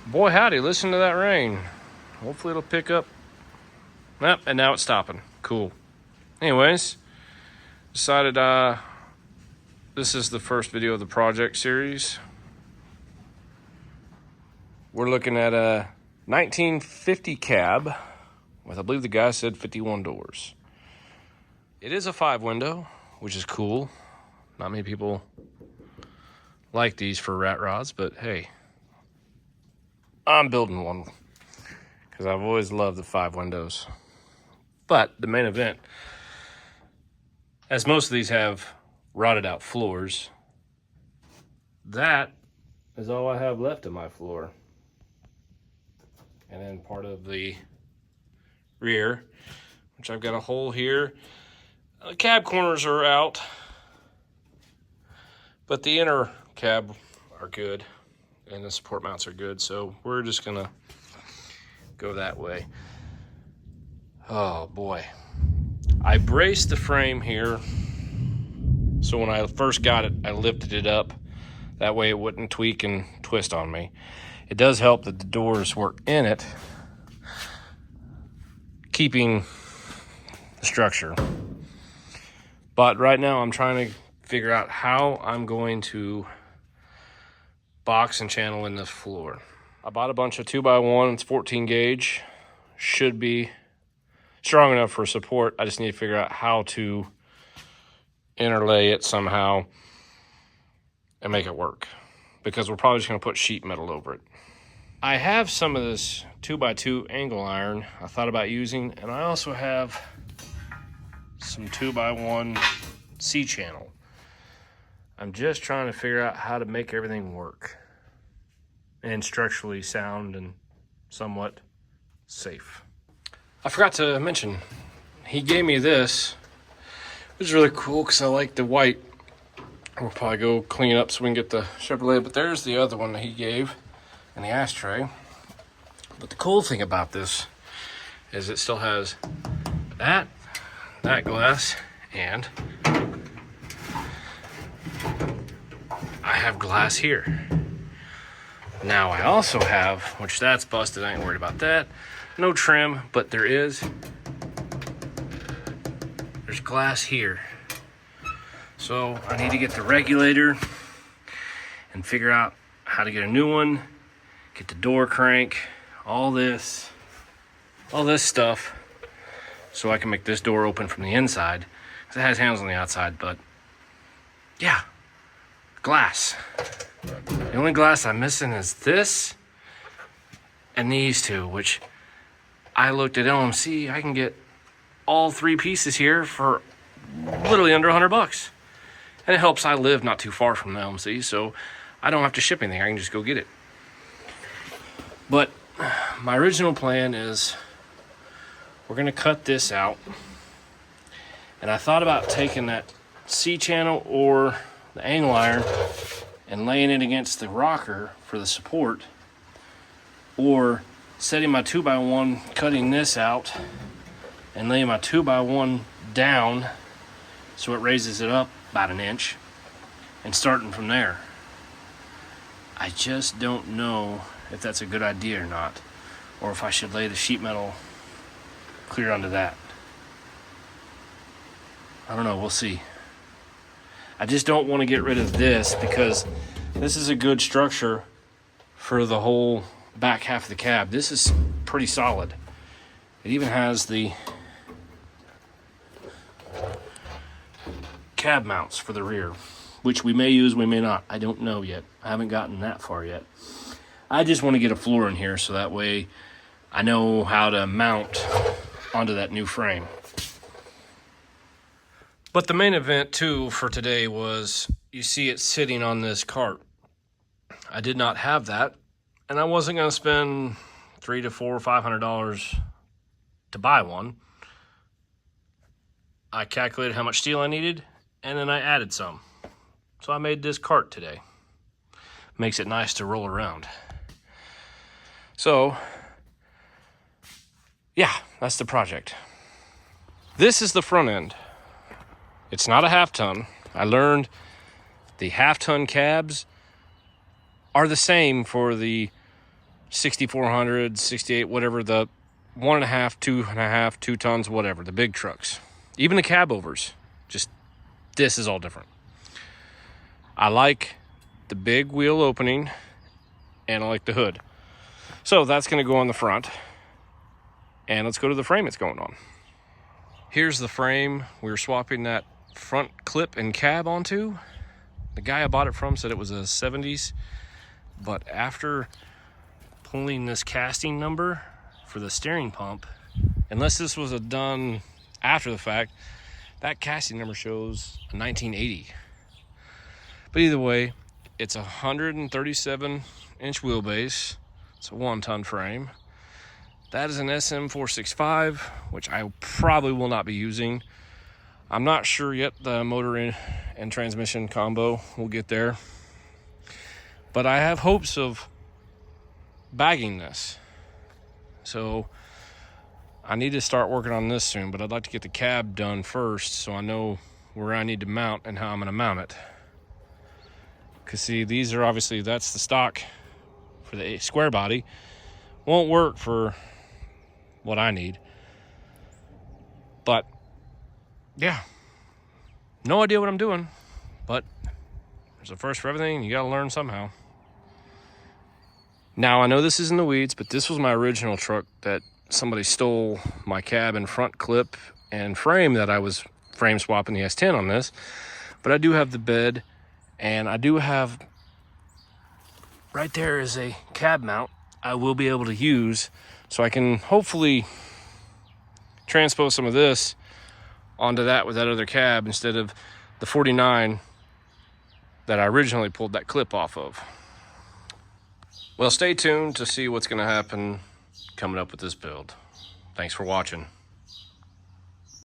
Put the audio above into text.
Boy howdy, listen to that rain. Hopefully it'll pick up. Yep, and now it's stopping. Cool. Anyways, decided this is the first video of the project series. We're looking at a 1950 cab with, I believe the guy said 51 doors. It is a 5-window, which is cool. Not many people like these for rat rods, but hey, I'm building one because I've always loved the 5 windows. But the main event, as most of these have rotted out floors, that is all I have left of my floor. And then part of the rear, which I've got a hole here. The cab corners are out, but the inner cab are good and the support mounts are good, so we're just gonna go that way. Oh boy. I braced the frame here, so when I first got it, I lifted it up. That way it wouldn't tweak and twist on me. It does help that the doors were in it, keeping the structure. But right now I'm trying to figure out how I'm going to box and channel in this floor. I bought a bunch of 2x1, it's 14 gauge. Should be strong enough for support. I just need to figure out how to interlay it somehow and make it work, because we're probably just gonna put sheet metal over it. I have some of this 2x2 angle iron I thought about using, and I also have some 2x1 C-channel. I'm just trying to figure out how to make everything work and structurally sound and somewhat safe. I forgot to mention, he gave me this. It was really cool because I like the white. We'll probably go clean it up so we can get the Chevrolet, but there's the other one that he gave in the ashtray. But the cool thing about this is it still has that glass, and I have glass here. Now I also have, which that's busted, I ain't worried about that. No trim, but there's glass here. So I need to get the regulator and figure out how to get a new one, get the door crank, all this stuff, so I can make this door open from the inside, because it has handles on the outside. But yeah, glass. The only glass I'm missing is this and these two, which I looked at LMC. I can get all 3 pieces here for literally under $100. And it helps I live not too far from the LMC, so I don't have to ship anything. I can just go get it. But my original plan is we're gonna cut this out. And I thought about taking that C-channel or the angle iron and laying it against the rocker for the support, or setting my 2x1, cutting this out and laying my 2x1 down so it raises it up about 1 inch and starting from there. I just don't know if that's a good idea or not, or if I should lay the sheet metal clear onto that. I don't know, we'll see. I just don't want to get rid of this, because this is a good structure for the whole back half of the cab. This is pretty solid. It even has the cab mounts for the rear, which we may use, we may not. I don't know yet. I haven't gotten that far yet. I just want to get a floor in here so that way I know how to mount onto that new frame. But the main event too for today was, you see it sitting on this cart. I did not have that, and I wasn't going to spend $300 to $400 or $500 to buy one. I calculated how much steel I needed, and then I added some. So I made this cart today. Makes it nice to roll around. So, yeah, that's the project. This is the front end. It's not a half-ton. I learned the half-ton cabs are the same for the 6400, 68, whatever, the 1.5, 2.5, 2 tons, whatever, the big trucks. Even the cab overs. Just, this is all different. I like the big wheel opening, and I like the hood. So that's going to go on the front. And let's go to the frame it's going on. Here's the frame we were swapping that front clip and cab onto. The guy I bought it from said it was a 70s, but after pulling this casting number for the steering pump, unless this was done after the fact, that casting number shows a 1980. But either way, it's a 137-inch wheelbase. It's a 1-ton frame. That is an SM465, which I probably will not be using. I'm not sure yet the motor and transmission combo will get there. But I have hopes of bagging this. So I need to start working on this soon, but I'd like to get the cab done first so I know where I need to mount and how I'm going to mount it. Because see, these are obviously, that's the stock for the square body. Won't work for what I need. But yeah, no idea what I'm doing, but there's a first for everything. You got to learn somehow. Now, I know this is in the weeds, but this was my original truck that somebody stole my cab and front clip and frame that I was frame swapping the S10 on this. But I do have the bed, and I do have, right there is a cab mount I will be able to use, so I can hopefully transpose some of this onto that with that other cab instead of the 49 that I originally pulled that clip off of. Well, stay tuned to see what's going to happen coming up with this build. Thanks for watching.